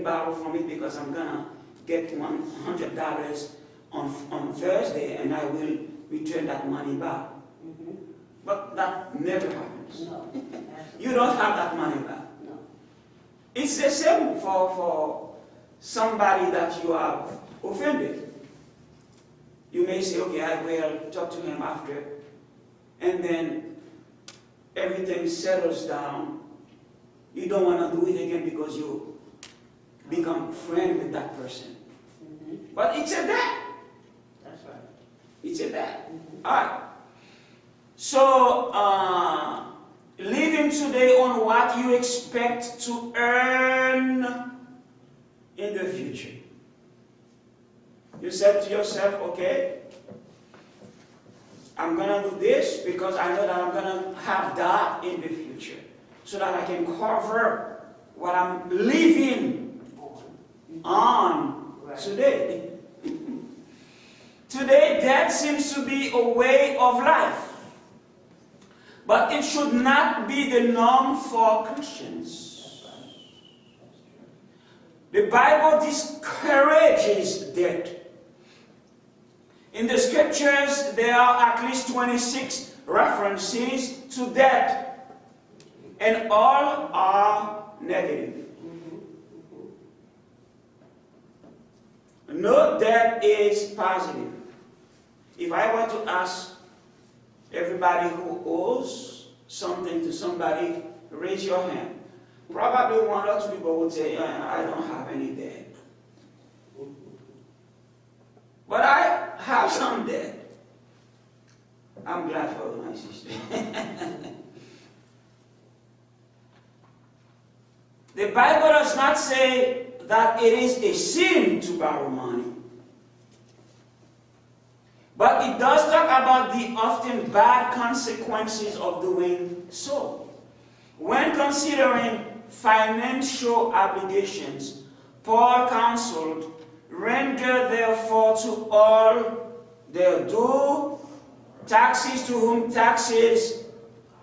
borrow from it because I'm going to get $100 on Thursday and I will return that money back. But that never happens. No. You don't have that money back. No. It's the same for somebody that you have offended. You may say, okay, I will talk to him after, and then everything settles down. You don't want to do it again because you become friend with that person. But it's a debt. That's right. It's a debt. All right. So, living today on what you expect to earn in the future. You said to yourself, okay, I'm going to do this because I know that I'm going to have that in the future so that I can cover what I'm living on today. Today, that seems to be a way of life. But it should not be the norm for Christians. The Bible discourages debt. In the scriptures, there are at least 26 references to debt, and all are negative. No debt is positive. If I were to ask everybody who owes something to somebody, raise your hand. Probably one or two people would say, I don't have any debt. But I have some debt. I'm glad for my sister. The Bible does not say that it is a sin to borrow money. But it does talk about the often bad consequences of doing so. When considering financial obligations, Paul counseled, render therefore to all their due, taxes to whom taxes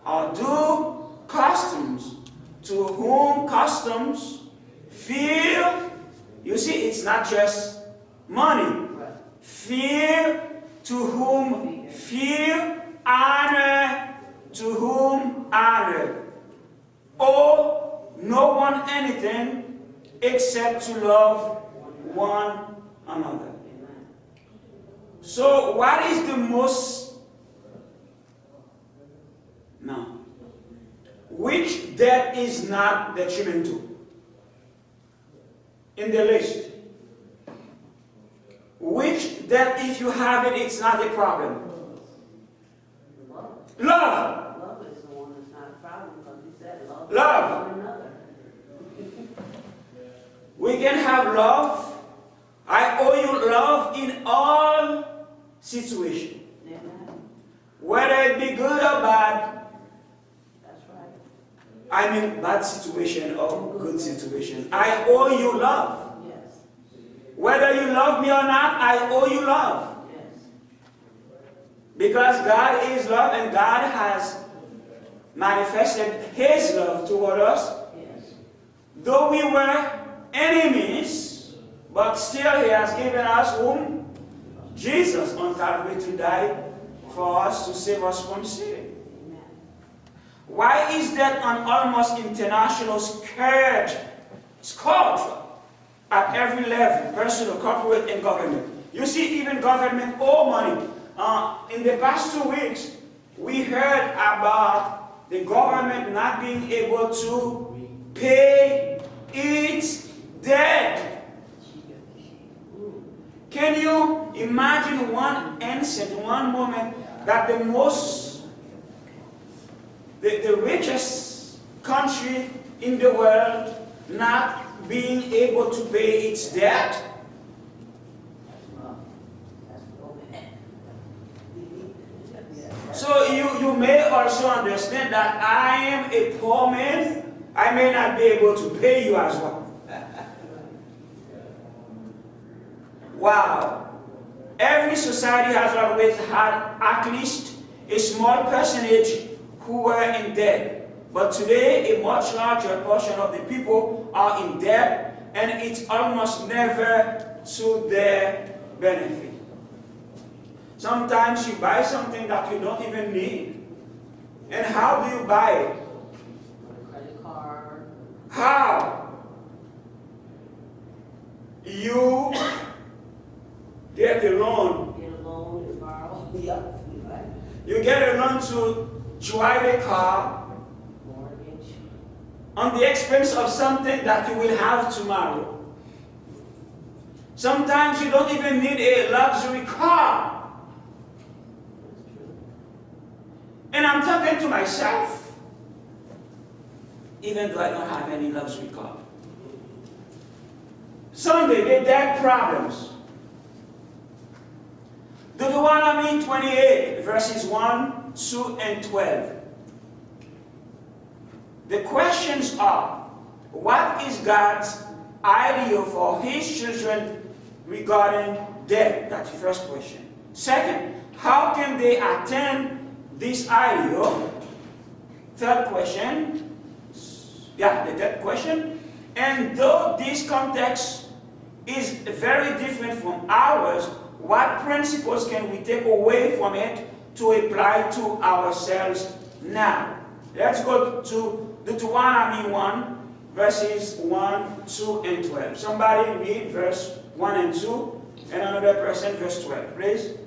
are due, customs to whom customs, fear. You see, it's not just money. Fear to whom fear, honor to whom honor. Owe no one anything except to love one another. So what is the most, now, which debt is not detrimental in the list? Which debt, if you have it, it's not a problem? Love. Love is the one that's not a problem because he said love. Love. One another. We can have love. I owe you love in all situations. Whether it be good or bad. That's right. I mean bad situation or good situation. I owe you love. Yes. Whether you love me or not, I owe you love. Yes. Because God is love and God has manifested His love toward us. Yes. Though we were enemies, but still He has given us whom? Jesus on Calvary to die for us, to save us from sin. Amen. Why is that an almost international scourge at every level, personal, corporate, and government? You see, even government owe money. In the past 2 weeks, we heard about the government not being able to pay its debt. Can you imagine one instant, one moment, that the richest country in the world not being able to pay its debt? So you may also understand that I am a poor man. I may not be able to pay you as well. Wow. Every society has always had at least a small percentage who were in debt. But today, a much larger portion of the people are in debt, and it's almost never to their benefit. Sometimes you buy something that you don't even need. And how do you buy it? Credit card. How? You get a loan. Get a loan and borrow. Yep. Right. You get a loan to drive a car Mortgage. on the expense of something that you will have tomorrow. Sometimes you don't even need a luxury car. That's true. And I'm talking to myself, even though I don't have any luxury car. Sunday, they had problems. Deuteronomy 28, verses 1, 2, and 12. The questions are, what is God's idea for his children regarding death? That's the first question. Second, how can they attain this ideal? Third question, the third question. And though this context is very different from ours, what principles can we take away from it to apply to ourselves now? Let's go to Deuteronomy 1, verses 1, 2, and 12. Somebody read verse 1 and 2, and another person verse 12, please. Okay.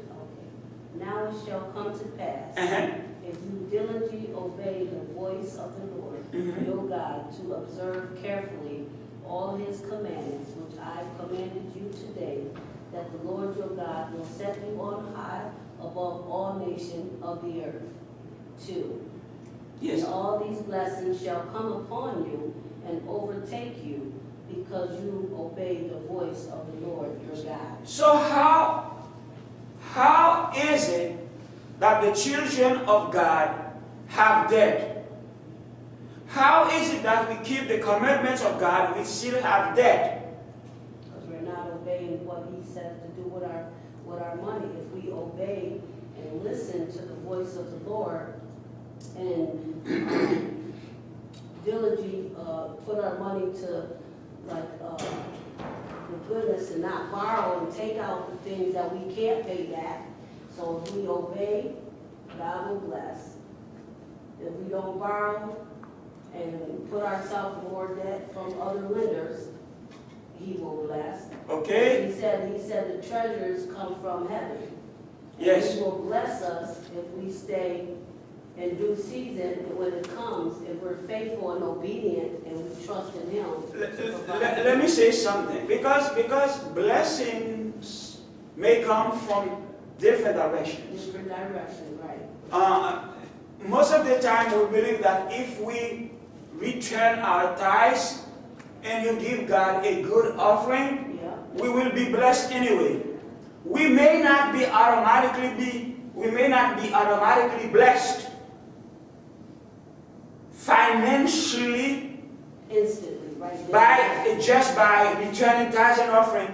Now it shall come to pass, if you diligently obey the voice of the Lord, your God, to observe carefully all his commandments, which I have commanded you today, that the Lord your God will set you on high above all nations of the earth. 2. Yes. And all these blessings shall come upon you and overtake you, because you obey the voice of the Lord your God. So how is it that the children of God have debt? How is it that we keep the commandments of God, we still have debt? Because we're not obeying what he says to do with our money. If we obey and listen to the voice of the Lord and diligently put our money to the goodness and not borrow and take out the things that we can't pay back. So if we obey, God will bless. If we don't borrow and put ourselves in more debt from other lenders, he will bless. Okay. He said the treasures come from heaven. Yes. He will bless us if we stay in due season, and when it comes, if we're faithful and obedient and we trust in him. Let me say something. Because blessings may come from different directions. Different direction, right. Most of the time we believe that if we return our tithes and you give God a good offering, we will be blessed anyway. We may not be automatically blessed financially Instantly, right? by returning tithes and offering,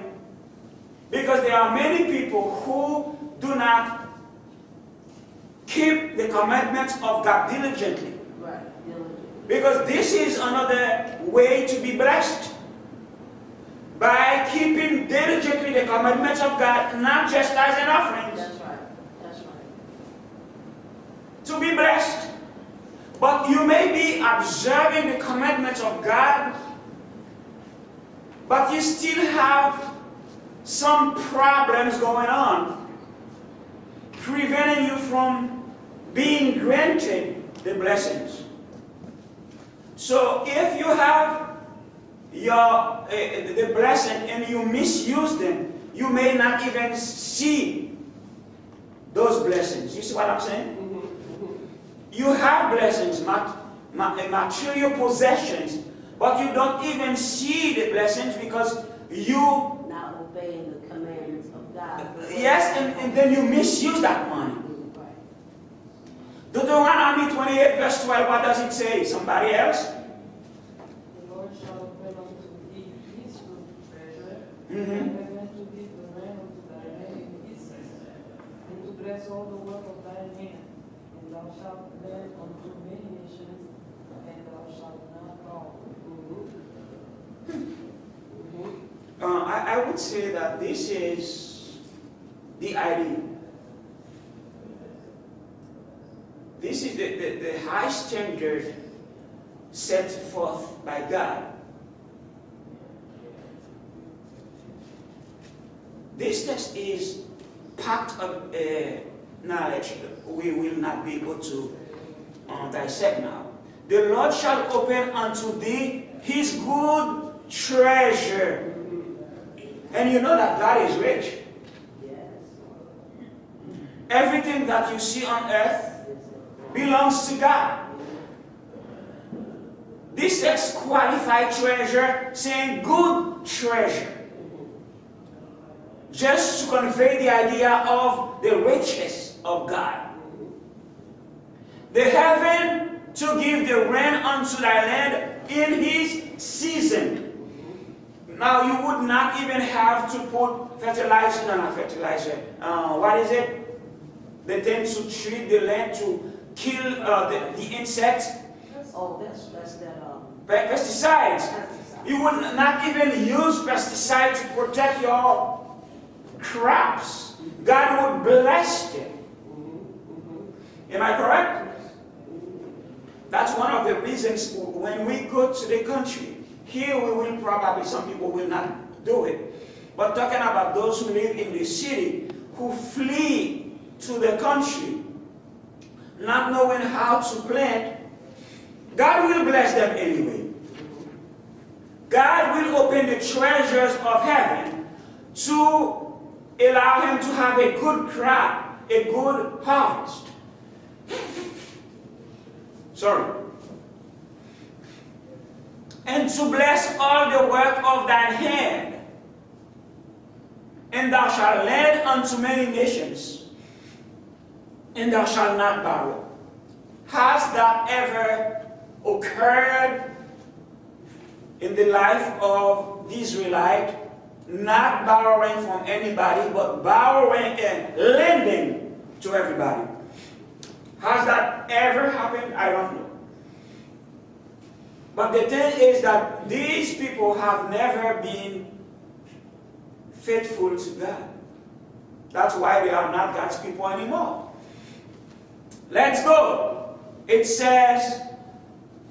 because there are many people who do not keep the commandments of God diligently. Right, diligently. Because this is another way to be blessed. By keeping diligently the commandments of God, not just tithes and offerings. That's right. That's right. To be blessed. But you may be observing the commandments of God, but you still have some problems going on, preventing you from being granted the blessings. So if you have the blessing and you misuse them, you may not even see those blessings. You see what I'm saying? You have blessings, material possessions, but you don't even see the blessings because you not obeying the commandments of God. Yes, and then you misuse that money. Right. Deuteronomy 28 verse 12, what does it say? Somebody else? The Lord shall open unto thee his good treasure, Mm-hmm. and to give the rain unto thy land in his season, and to bless all the work of thy hand. And thou shalt lend unto many nations, and thou shalt not borrow. I would say that this is the ideal. This is the high standard set forth by God. This text is packed of knowledge we will not be able to dissect now. The Lord shall open unto thee his good treasure. And you know that God is rich. Everything that you see on earth belongs to God. This text qualified treasure, saying good treasure, just to convey the idea of the riches of God. The heaven to give the rain unto thy land in his season. Now you would not even have to put fertilizer, not fertilizer, what is it? The thing to treat the land to kill the insects. Oh, that's that. Pesticides. You would not even use pesticides to protect your crops. God would bless them. Am I correct? That's one of the reasons when we go to the country. Here we will probably, some people will not do it. But talking about those who live in the city, who flee to the country, not knowing how to plant, God will bless them anyway. God will open the treasures of heaven to allow him to have a good crop, a good harvest. Sorry. And to bless all the work of thine hand. And thou shalt lend unto many nations, and thou shalt not borrow. Has that ever occurred in the life of the Israelite? Not borrowing from anybody, but borrowing and lending to everybody. Has that ever happened? I don't know. But the thing is that these people have never been faithful to God. That's why they are not God's people anymore. Let's go. It says,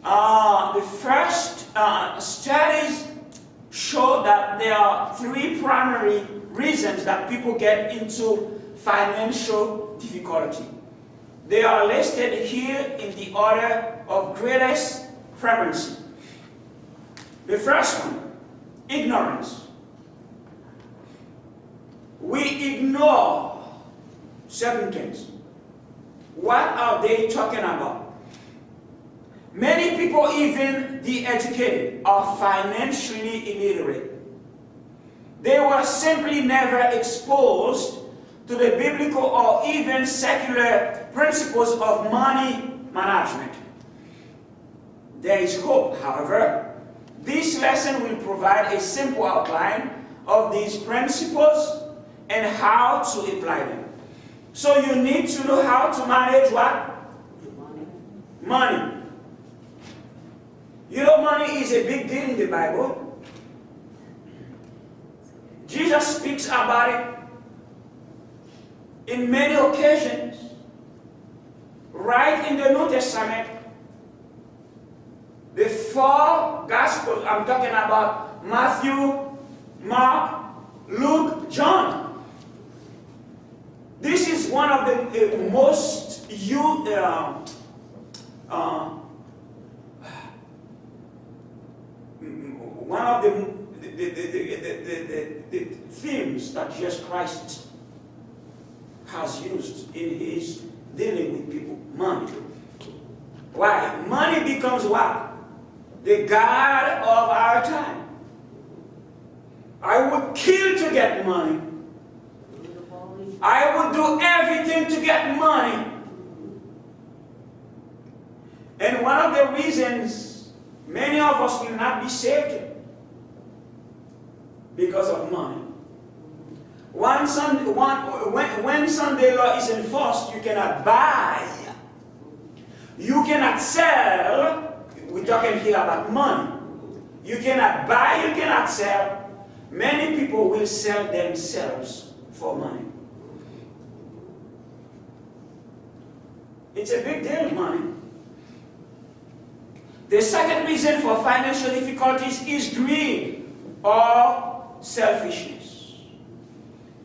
the first studies show that there are three primary reasons that people get into financial difficulty. They are listed here in the order of greatest frequency. The first one, ignorance. We ignore certain things. What are they talking about? Many people, even the educated, are financially illiterate. They were simply never exposed to the biblical or even secular principles of money management. There is hope, however. This lesson will provide a simple outline of these principles and how to apply them. So you need to know how to manage what? Money. You know, money is a big deal in the Bible. Jesus speaks about it in many occasions. Right in the New Testament, the four Gospels, I'm talking about Matthew, Mark, Luke, John. This is one of the most one of the themes that Jesus Christ has used in his dealing with people. Money. Why? Money becomes what? The God of our time. I would kill to get money. I would do everything to get money. And one of the reasons many of us will not be saved because of money. When Sunday law is enforced, you cannot buy. You cannot sell. We're talking here about money. You cannot buy, you cannot sell. Many people will sell themselves for money. It's a big deal, money. The second reason for financial difficulties is greed or selfishness.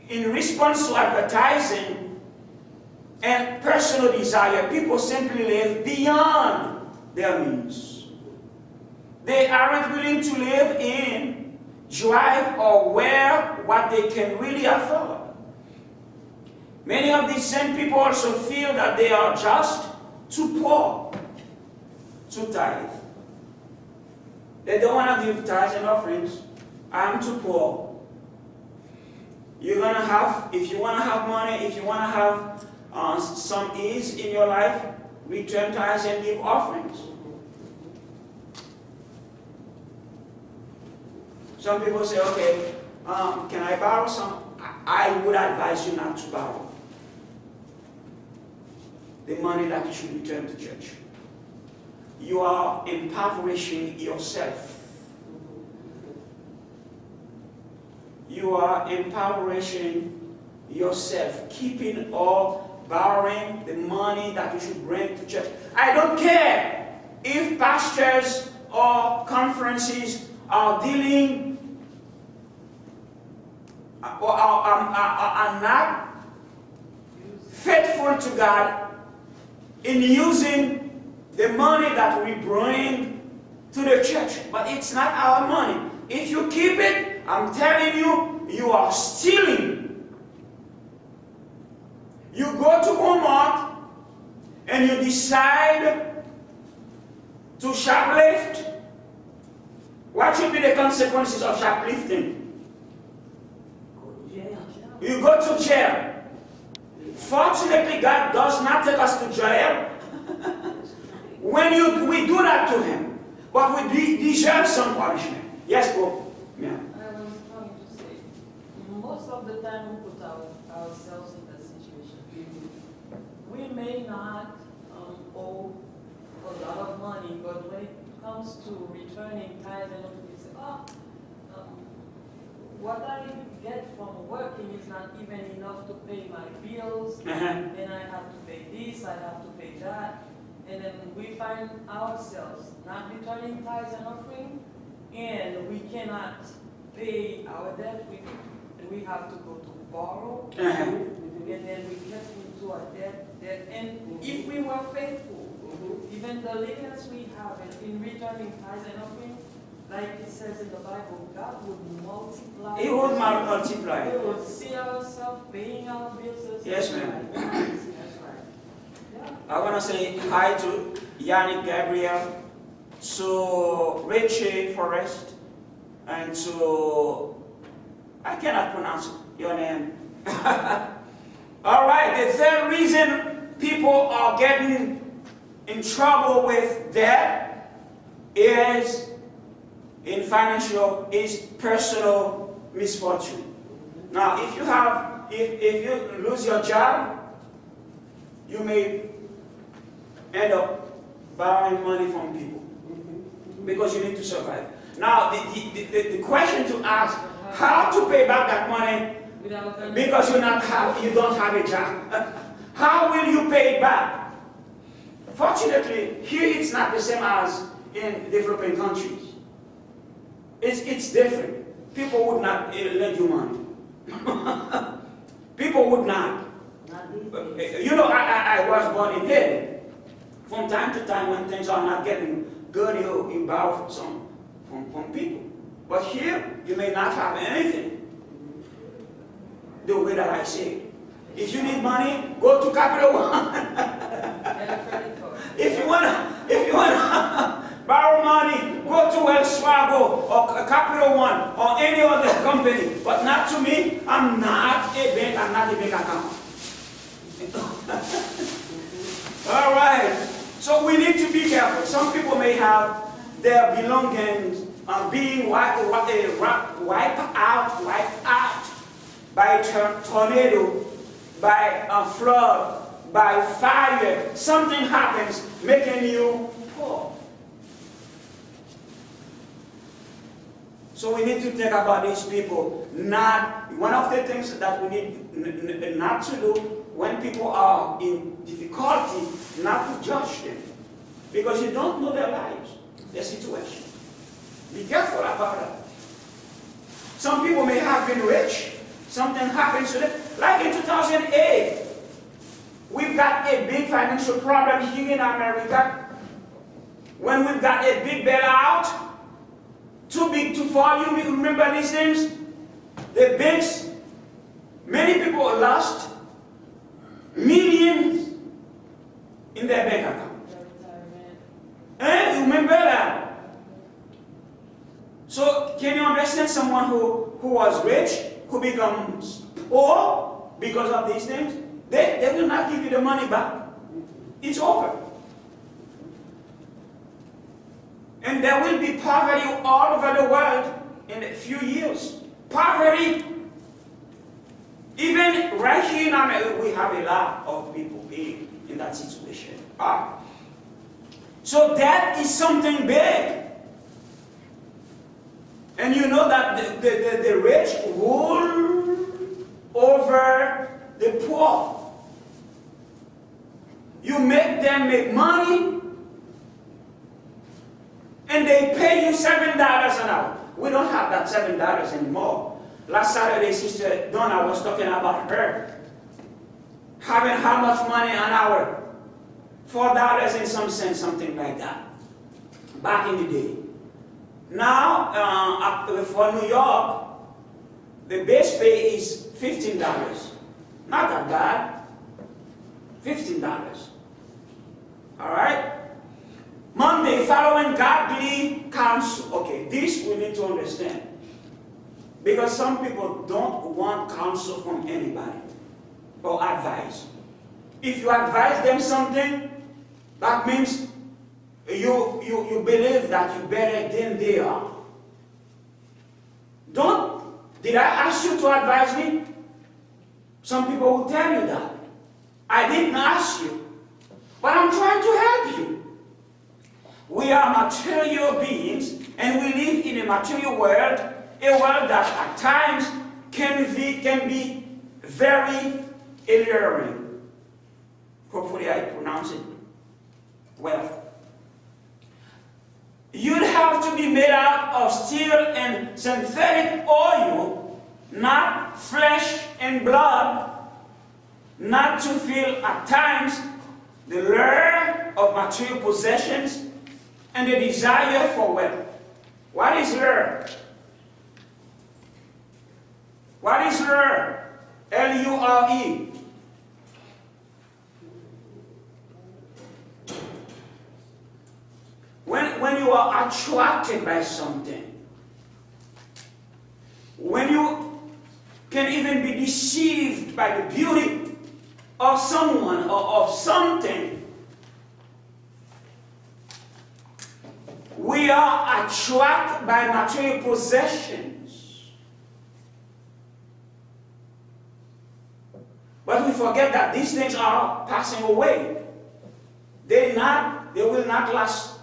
In response to advertising and personal desire, people simply live beyond their means. They aren't willing to live in, drive, or wear what they can really afford. Many of these same people also feel that they are just too poor to tithe. They don't want to give tithes and offerings. I'm too poor. You're going to have, if you want to have money, if you want to have some ease in your life, return tithes and give offerings. Some people say, okay, can I borrow some? I would advise you not to borrow the money that you should return to church. You are impoverishing yourself. You are impoverishing yourself, keeping or borrowing the money that you should bring to church. I don't care if pastors or conferences are dealing or are not faithful to God in using the money that we bring to the church. But it's not our money. If you keep it, I'm telling you, you are stealing. You go to Walmart and you decide to shoplift. What should be the consequences of shoplifting? You go to jail. Fortunately, God does not take us to jail when we do that to Him. But we deserve some punishment. Yes, bro? Yeah. I was going to say, most of the time we put ourselves in that situation. We may not owe a lot of money, but when it comes to returning tithes and all, we say, what I get from working is not even enough to pay my bills. Then I have to pay this, I have to pay that. And then we find ourselves not returning tithes and offering, and we cannot pay our debt. We have to go to borrow, and then we get into a debt. And if we were faithful, even the little we have in returning tithes and offering, like it says in the Bible, God would multiply. He would multiply. We would see ourselves paying our bills. Yes, ma'am. That's right. Yeah. I want to say hi to Yannick Gabriel, to Richie Forrest, and to, I cannot pronounce your name. All right, the third reason people are getting in trouble with debt is personal misfortune. Now, if you lose your job, you may end up borrowing money from people because you need to survive. Now, the question to ask, how to pay back that money because you don't have a job? How will you pay it back? Fortunately, here it's not the same as in developing countries. It's different. People would not lend you money. People would not. You know, I was born in Haiti. From time to time, when things are not getting good, you borrow from people. But here, you may not have anything. The way that I say it. If you need money, go to Capital One. If you wanna borrow money, go to Wells Fargo or Capital One or any other company. But not to me. I'm not a bank. I'm not a bank account. All right. So we need to be careful. Some people may have their belongings being wiped out by a tornado, by a flood, by fire. Something happens making you poor. So we need to think about these people. One of the things that we need not to do when people are in difficulty, not to judge them. Because you don't know their lives, their situation. Be careful about that. Some people may have been rich. Something happens to them. Like in 2008, we've got a big financial problem here in America. When we've got a big bailout, too big to fall. You remember these things? The banks, many people lost millions in their bank account. You remember that? So can you understand someone who was rich, who becomes poor because of these things? They will not give you the money back. It's over. And there will be poverty all over the world in a few years. Poverty. Even right here in America, we have a lot of people being in that situation. So that is something big. And you know that the rich rule over the poor. You make them make money, and they pay you $7 an hour. We don't have that $7 anymore. Last Saturday, Sister Donna was talking about her having how much money an hour? $4 and some cents, something like that. Back in the day. Now, for New York, the base pay is $15. Not that bad. $15. All right? Monday, following godly counsel. Okay, this we need to understand. Because some people don't want counsel from anybody or advice. If you advise them something, that means you believe that you're better than they are. Did I ask you to advise me? Some people will tell you that. I didn't ask you, but I'm trying to help you. We are material beings, and we live in a material world, a world that at times can be very alluring. Hopefully I pronounce it well. You'd have to be made out of steel and synthetic oil, not flesh and blood, not to feel at times the lure of material possessions and the desire for wealth. What is lure? What is lure? L-U-R-E. When you are attracted by something, when you can even be deceived by the beauty of someone or of something, we are attracted by material possessions. But we forget that these things are passing away. They will not last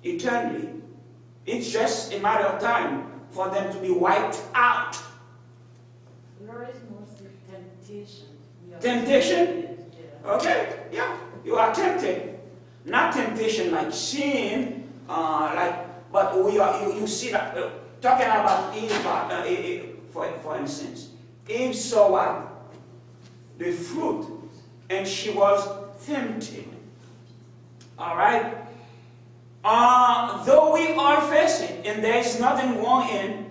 eternally. It's just a matter of time for them to be wiped out. There is mostly temptation. Temptation? Okay, yeah. You are tempted. Not temptation like sin, but we are. You see that talking about Eve, for instance. Eve saw what? The fruit, and she was tempted. All right. Though we all face it, and there is nothing wrong in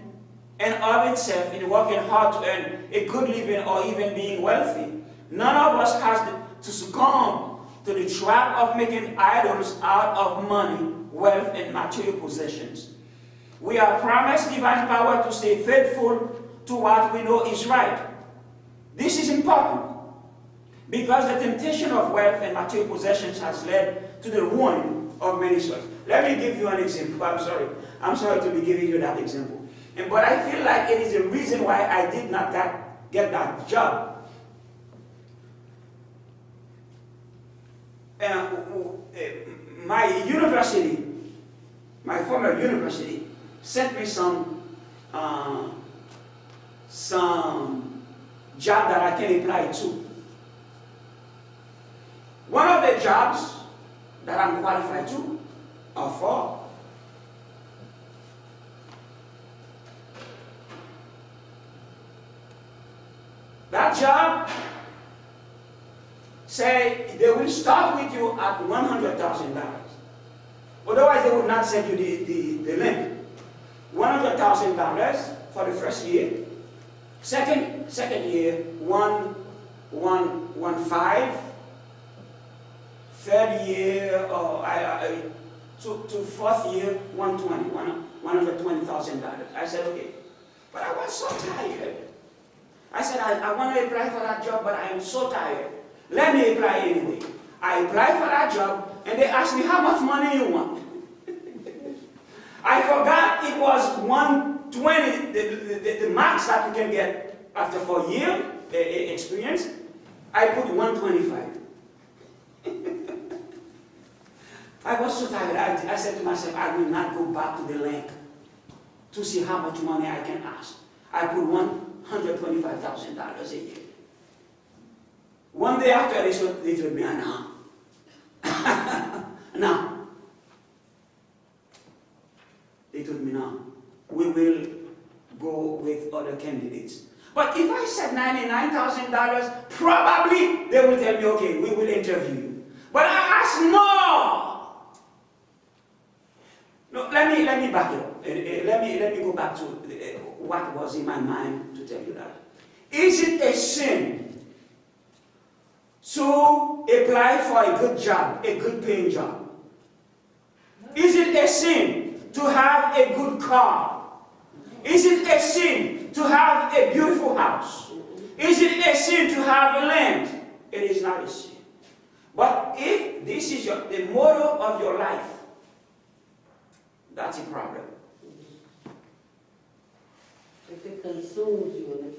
and of itself in working hard to earn a good living or even being wealthy, none of us has to succumb to the trap of making idols out of money, wealth, and material possessions. We are promised divine power to stay faithful to what we know is right. This is important because the temptation of wealth and material possessions has led to the ruin of many souls. Let me give you an example. I'm sorry to be giving you that example. But I feel like it is the reason why I did not get that job. My university, my former university, sent me some some job that I can apply to. One of the jobs that I'm qualified to or for that job, say they will start with you at $100,000. Otherwise, they would not send you the link. $100,000 for the first year. Second year, 1.15. Third year, to fourth year, $120,000. I said, okay. But I was so tired. I said, I want to apply for that job, but I am so tired. Let me apply anyway. I applied for that job, and they asked me, how much money you want? I forgot it was 120, the max that you can get after 4 years experience. I put 125. I was so tired. I said to myself, I will not go back to the link to see how much money I can ask. I put $125,000 a year. One day after, they told me, no. No. They told me, no. We will go with other candidates. But if I said $99,000, probably they will tell me, okay, we will interview you. But I asked more. No, let me back it up. Let me go back to what was in my mind to tell you that. Is it a sin to apply for a good job, a good paying job? Is it a sin to have a good car? Is it a sin to have a beautiful house? Is it a sin to have a land? It is not a sin. But if this is the motto of your life, that's a problem. If it consumes you, and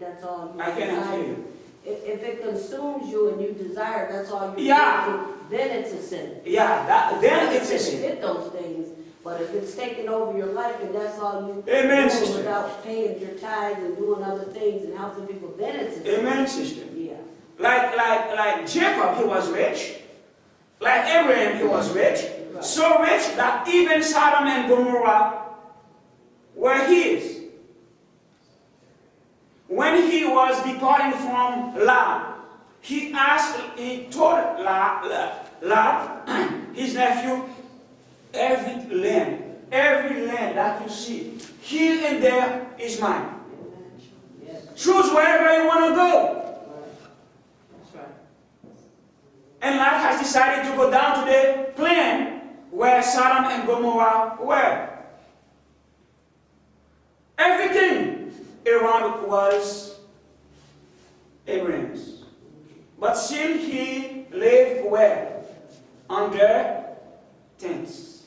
that's all you I cannot desire. hear you. If it consumes you and you desire, that's all you Yeah. then it's a sin. Yeah, then it's a You sin. get those things, but if it's taking over your life and that's all you Amen, do sister. without paying your tithes and doing other things and helping people, then it's a sin. Amen, sister. Yeah. Like Jacob, he was rich. Like Abraham, he was rich. Right. So rich that even Sodom and Gomorrah were his. When he was departing from Lot, he told Lot, his nephew, every land that you see, here and there is mine. Yes. Choose wherever you want to go. That's right. And Lot has decided to go down to the plain where Sodom and Gomorrah were. Everything around was Abraham's. But still he lived where? Under tents.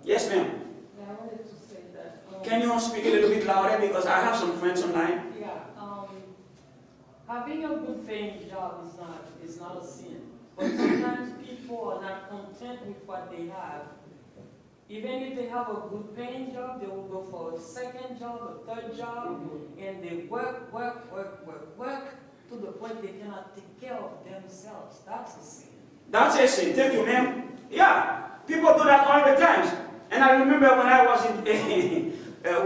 Yes, ma'am. Yeah, I wanted to say that. Can you speak a little bit louder because I have some friends online? Yeah, having a good paying job is not a sin. But sometimes people are not content with what they have. Even if they have a good paying job, they will go for a second job, a third job, and they work to the point they cannot take care of themselves. That's a sin. That's a sin. Thank you, ma'am. Yeah, people do that all the time. And I remember when I was in,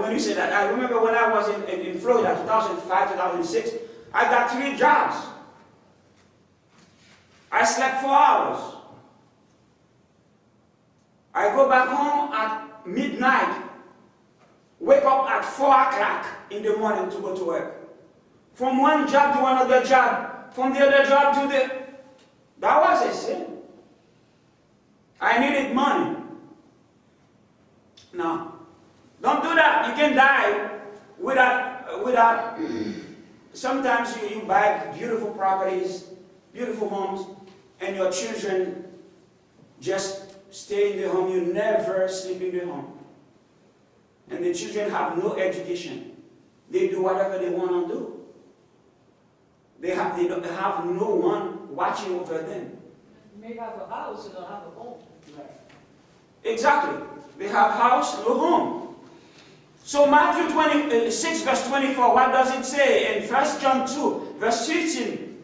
when you say that, I remember when I was in Florida, 2005, 2006, I got 3 jobs. I slept 4 hours. I go back home at midnight, wake up at 4 o'clock in the morning to go to work. From one job to another job, from the other job to the... That was a sin. I needed money. No. Don't do that. You can die without sometimes you buy beautiful properties, beautiful homes, and your children just stay in the home. You never sleep in the home. And the children have no education. They do whatever they want to do. They don't have no one watching over them. You may have a house, you don't have a home. Exactly. They have house, no home. So Matthew 6 verse 24, what does it say? In 1 John 2 verse 15,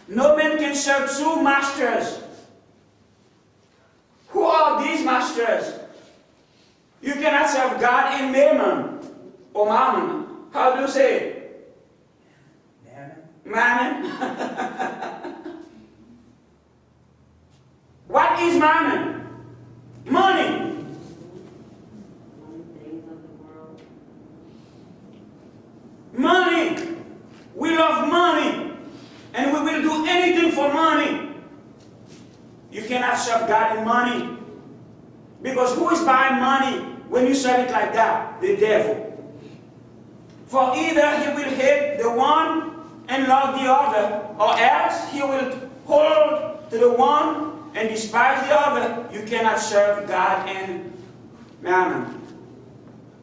no man can serve two masters. Who are these masters? You cannot serve God and mammon or mammon. How do you say it? Mammon. What is mammon? Money. Money. We love money. And we will do anything for money. You cannot serve God in money. Because who is buying money when you serve it like that? The devil. For either he will hate the one and love the other, or else he will hold to the one and despise the other. You cannot serve God and mammon.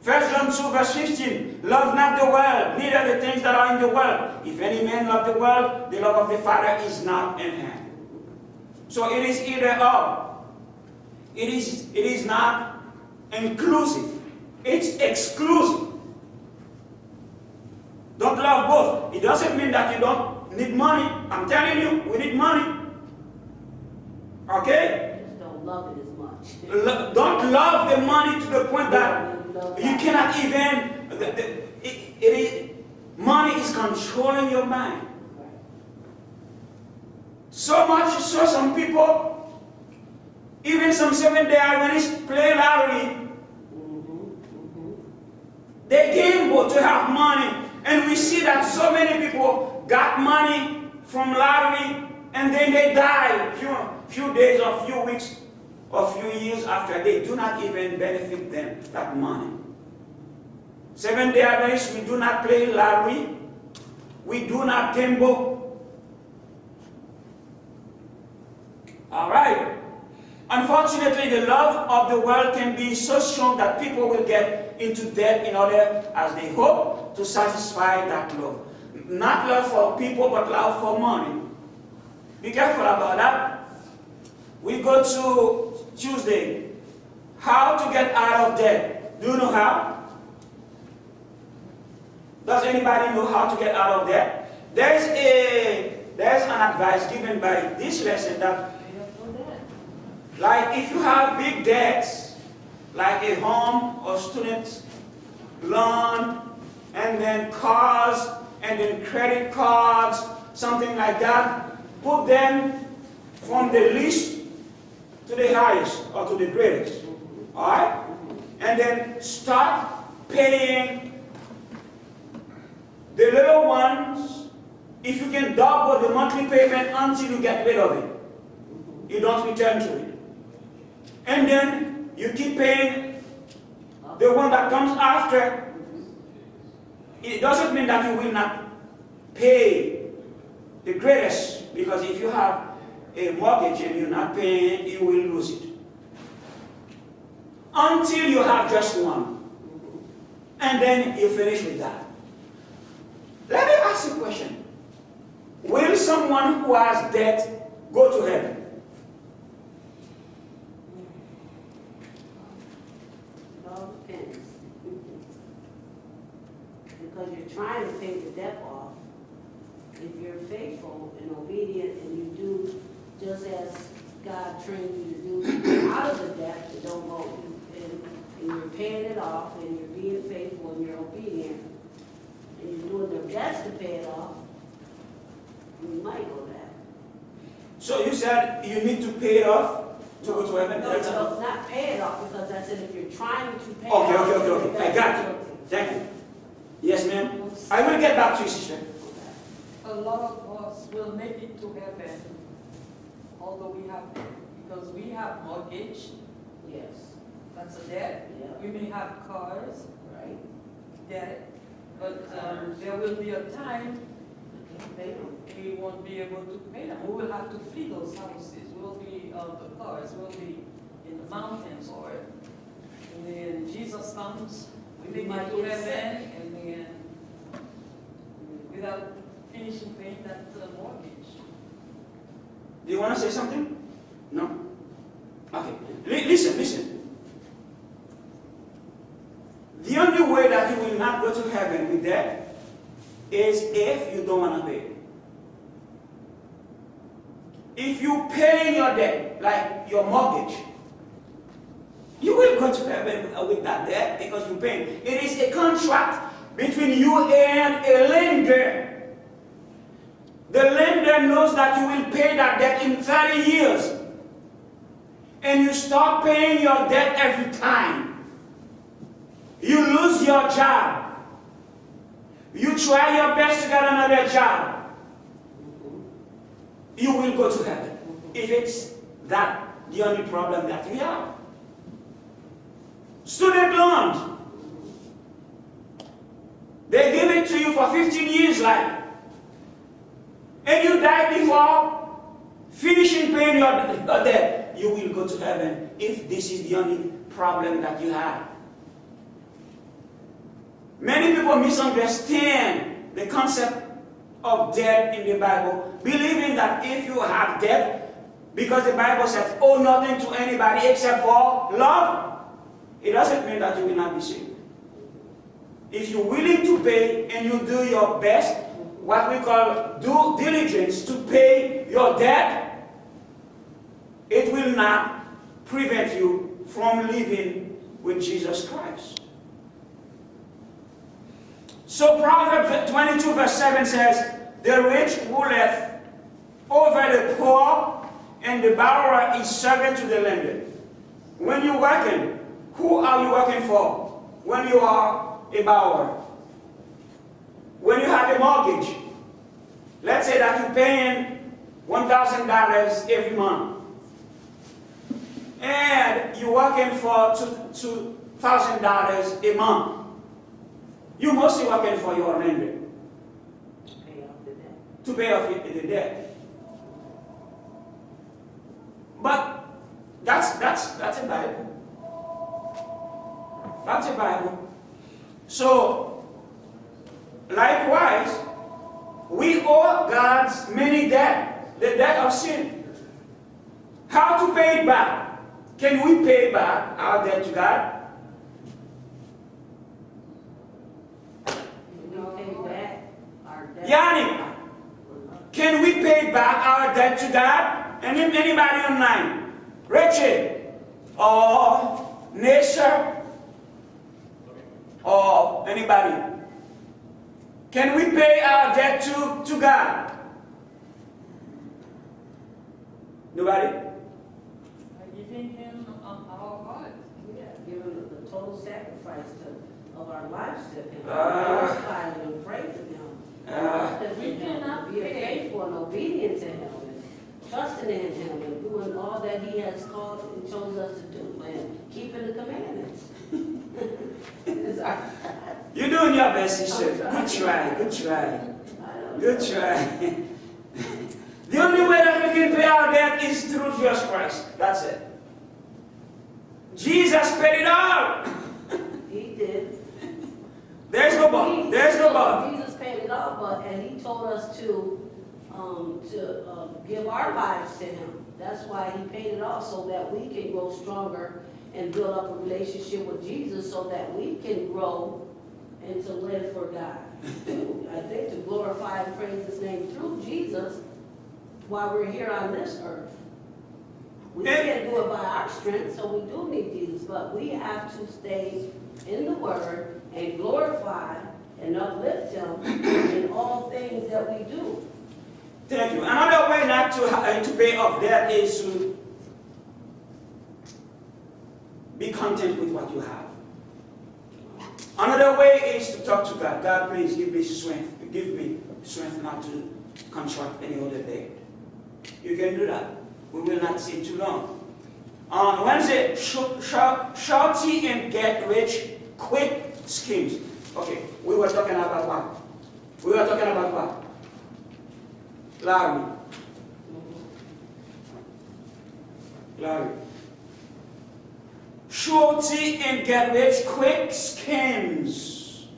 1 John 2 verse 15, love not the world, neither the things that are in the world. If any man love the world, the love of the Father is not in him. So it is either or. It is not inclusive. It's exclusive. Don't love both. It doesn't mean that you don't need money. I'm telling you, we need money. Okay? Just don't love it as much. Don't love the money to the point that you cannot even, money is controlling your mind. So much so some people, even some Seventh-day Adventists play lottery. They gamble to have money. And we see that so many people got money from lottery and then they die few days or few weeks or few years after. They do not even benefit them, that money. Seventh-day Adventists, we do not play lottery. We do not gamble. All right. Unfortunately, the love of the world can be so strong that people will get into debt in order, as they hope, to satisfy that love. Not love for people, but love for money. Be careful about that. We go to Tuesday. How to get out of debt. Do you know how? Does anybody know how to get out of debt? There's an advice given by this lesson that, like, if you have big debts, like a home or student loan, and then cars, and then credit cards, something like that, put them from the least to the highest or to the greatest. All right? And then start paying the little ones. If you can double the monthly payment until you get rid of it, you don't return to it. And then you keep paying the one that comes after. It doesn't mean that you will not pay the greatest, because if you have a mortgage and you're not paying, you will lose it. Until you have just one. And then you finish with that. Let me ask you a question. Will someone who has debt go to heaven? Because you're trying to pay the debt off. If you're faithful and obedient and you do just as God trained you to do, you get out of the debt and don't go, and you're paying it off, and you're being faithful and you're obedient, and you're doing your best to pay it off, you might go there. So you said you need to pay it off to go to heaven? No, not pay it off, because I said if you're trying to pay Okay, it off. okay. I got you. Thank you. Yes, ma'am. I will get back to you, sister. A lot of us will make it to heaven, although because we have mortgage. Yes. That's a debt. Yeah. We may have cars. Right. Debt. But there will be a time Pay them. we won't be able to pay them. We will have to flee those houses. We'll be the cars. We'll be in the mountains, or and then Jesus comes. We make it to heaven, and then without finishing paying that mortgage. Do you want to say something? No? Okay. Listen. The only to heaven with debt is if you don't want to pay. If you pay your debt, like your mortgage, you will go to heaven with that debt because you pay. It is a contract between you and a lender. The lender knows that you will pay that debt in 30 years. And you start paying your debt every time. You lose your job. You try your best to get another job. You will go to heaven. If it's that the only problem that you have. Student loans. They give it to you for 15 years, like. And you die before finishing paying your debt. You will go to heaven if this is the only problem that you have. Many people misunderstand the concept of debt in the Bible, believing that if you have debt, because the Bible says, owe nothing to anybody except for love, it doesn't mean that you will not be saved. If you're willing to pay and you do your best, what we call due diligence to pay your debt, it will not prevent you from living with Jesus Christ. So Proverbs 22 verse 7 says, the rich ruleth over the poor, and the borrower is servant to the lender. When you're working, who are you working for? When you are a borrower. When you have a mortgage, let's say that you're paying $1,000 every month, and you're working for $2,000 a month. You're mostly working for your lender. To pay off the debt. But that's a Bible. That's a Bible. So, likewise, we owe God's many debt, the debt of sin. How to pay it back? Can we pay back our debt to God? Yanni, can we pay back our debt to God? And anybody online? Richard or Nasser or anybody? Can we pay our debt to God? Nobody? By giving him our heart. Yeah, giving the total sacrifice of our lives to him. Glorify him and praise him. That we cannot be faithful and obedient to him, and trusting in him, and doing all that he has called and chose us to do, and keeping the commandments. You're doing your best, sister. Good try, good try. Good try. The only way that we can pay our debt is through Jesus Christ. That's it. Jesus paid it all. He did. There's no bond. There's no bond. Jesus paid it all, and he told us to give our lives to him. That's why he paid it all, so that we can grow stronger and build up a relationship with Jesus, so that we can grow and to live for God. I think to glorify and praise his name through Jesus while we're here on this earth. We can't do it by our strength, so we do need Jesus, but we have to stay in the Word and glorify and uplift him in all things that we do. Thank you. Another way not to pay off debt is to be content with what you have. Another way is to talk to God. God, please give me strength. Give me strength not to contract any other debt. You can do that. We will not stay too long. On Wednesday, shorty and get rich quick schemes. Okay, we were talking about what? We were talking about what? Larry. Larry. Shorty and get rich quick schemes.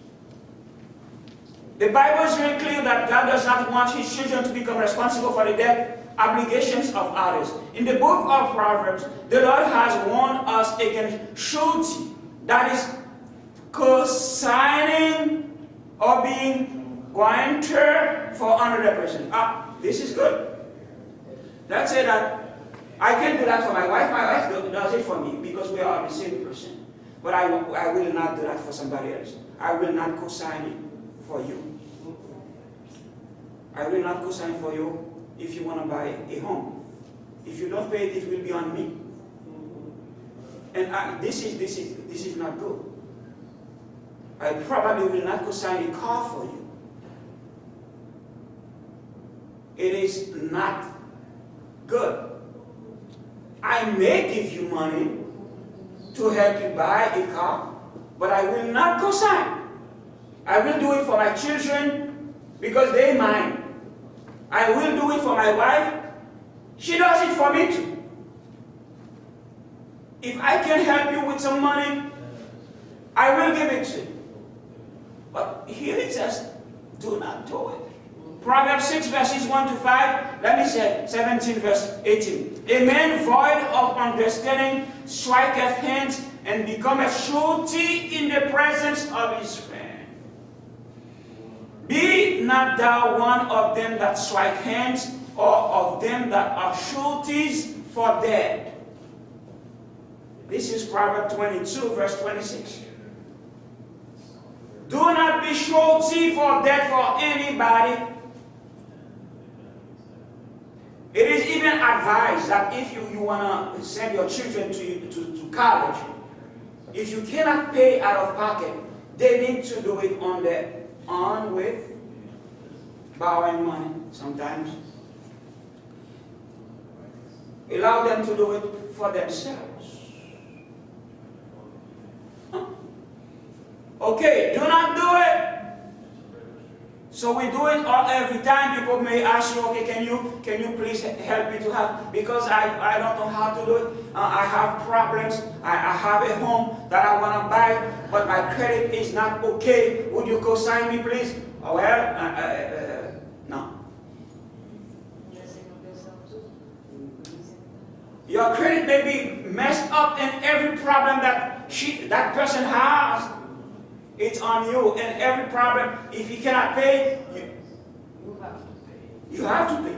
The Bible is very clear that God does not want his children to become responsible for the debt obligations of others. In the book of Proverbs, the Lord has warned us against surety, that is, co-signing or being guarantor for another person. This is good. Let's say that I can do that for my wife. My wife does it for me because we are the same person. But I will not do that for somebody else. I will not co-sign it for you. I will not co-sign for you if you want to buy a home. If you don't pay it, it will be on me. And this is not good. I probably will not co-sign a car for you. It is not good. I may give you money to help you buy a car, but I will not co-sign. I will do it for my children because they're mine. I will do it for my wife. She does it for me too. If I can help you with some money, I will give it to you. But here it says, do not do it. Proverbs 6 verses 1 to 5, let me say 17 verse 18. A man void of understanding striketh hands and becometh surety in the presence of his friend. Be not thou one of them that strike hands, or of them that are sureties for dead. This is Proverbs 22 verse 26. Do not be surety for dead for anybody. It is even advised that if you want to send your children to college, if you cannot pay out of pocket, they need to do it with borrowing money sometimes. Allow them to do it for themselves. Okay, do not do it. So we do it every time. People may ask you, okay, can you please help me to have, because I don't know how to do it. I have problems. I have a home that I want to buy, but my credit is not okay. Would you co-sign me, please? Well, no. Your credit may be messed up, and every problem that person has, it's on you. And every problem, if you cannot pay, you have to pay.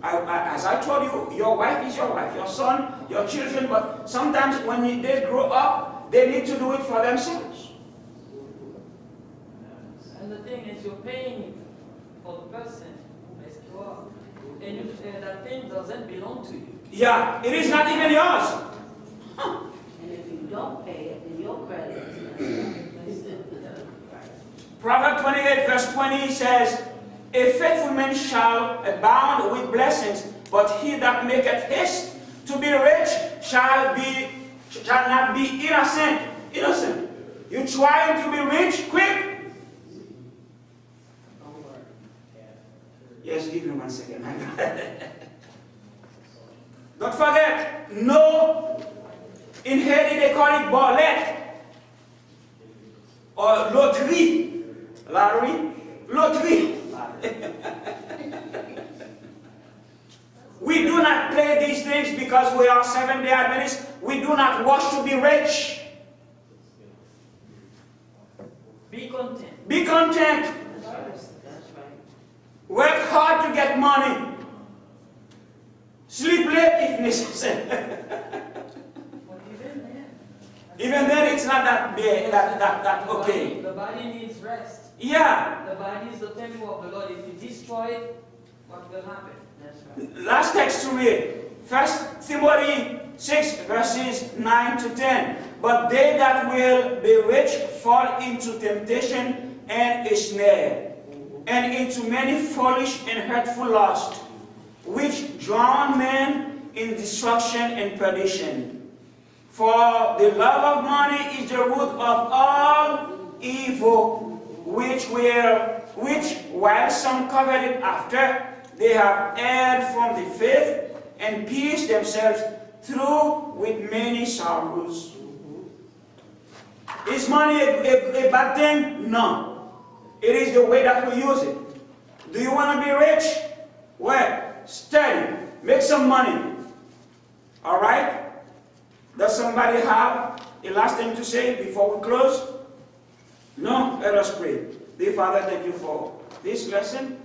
As I told you, your wife is your wife, your son, your children, but sometimes when they grow up, they need to do it for themselves. And the thing is, you're paying for the person who messed you up. And that thing doesn't belong to you. Yeah, it is not even yours. And if you don't pay it, then your credit is Proverbs 28 verse 20 says, a faithful man shall abound with blessings, but he that maketh haste to be rich shall not be innocent. You trying to be rich, quick. Yes, give me 1 second. Don't forget, no, in Haiti they call it bolet or lottery. Lottery. We do not play these things because we are Seventh-day Adventists. We do not want to be rich. Be content. Be content. That's right. Work hard to get money. Sleep late if necessary. But even then, it's not that okay. The body needs rest. Yeah. The body is the temple of the Lord. If you destroy it, what will happen? That's right. Last text to read. 1 Timothy 6 verses 9 to 10. But they that will be rich fall into temptation and a snare, and into many foolish and hurtful lusts, which drown men in destruction and perdition. For the love of money is the root of all evil, which while some coveted after, they have erred from the faith and pierced themselves through with many sorrows. Is money a bad thing? No. It is the way that we use it. Do you want to be rich? Well, study. Make some money. Alright? Does somebody have a last thing to say before we close? No? Let us pray. Dear Father, thank you for this lesson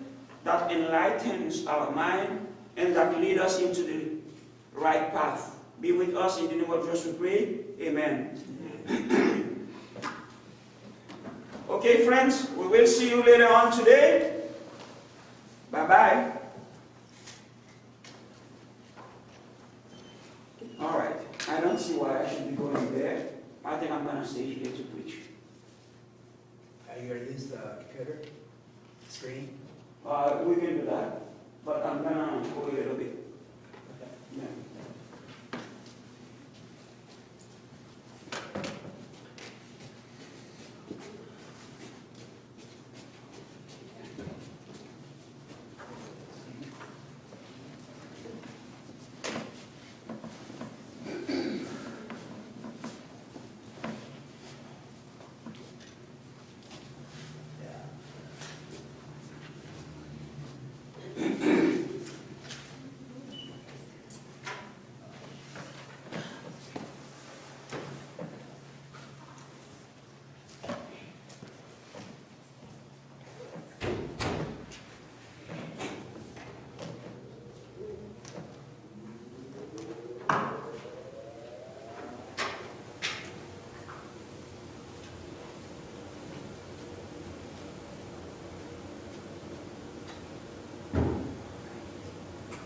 that enlightens our mind and that leads us into the right path. Be with us in the name of Jesus we pray. Amen. Okay, friends, we will see you later on today. Bye-bye. All right. I don't see why I should be going there. I think I'm going to stay here to preach. Are you going to use the computer screen? We can do that, but I'm going to go a little bit. Okay. Yeah.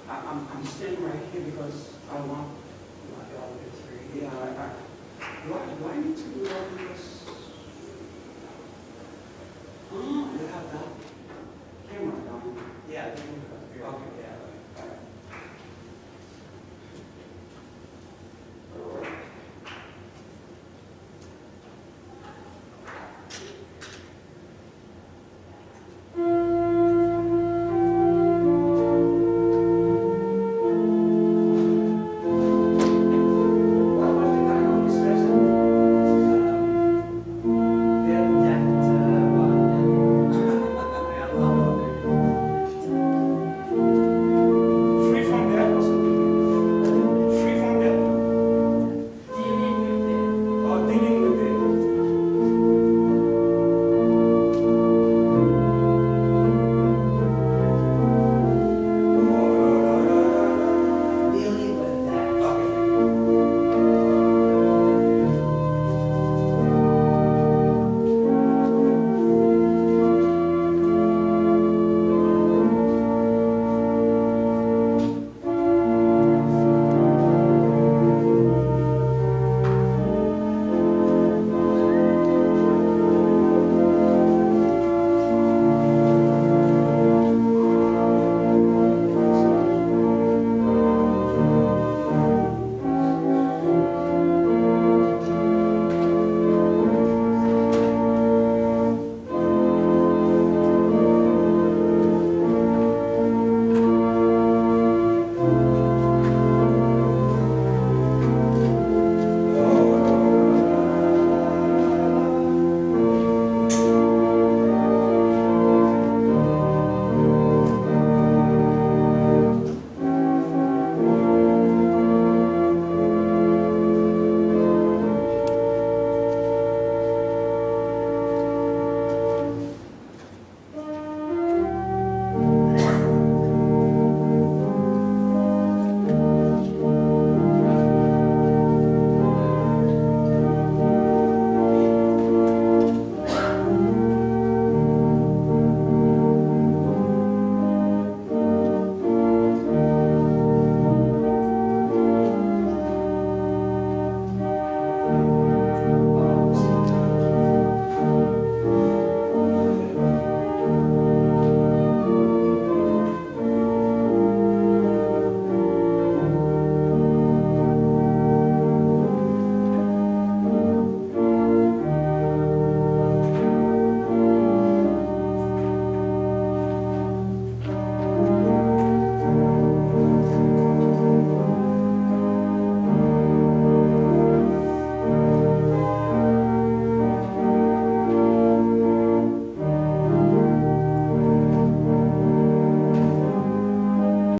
I'm staying right here because I want. You want to go all the way through? Yeah, do I need to do all this?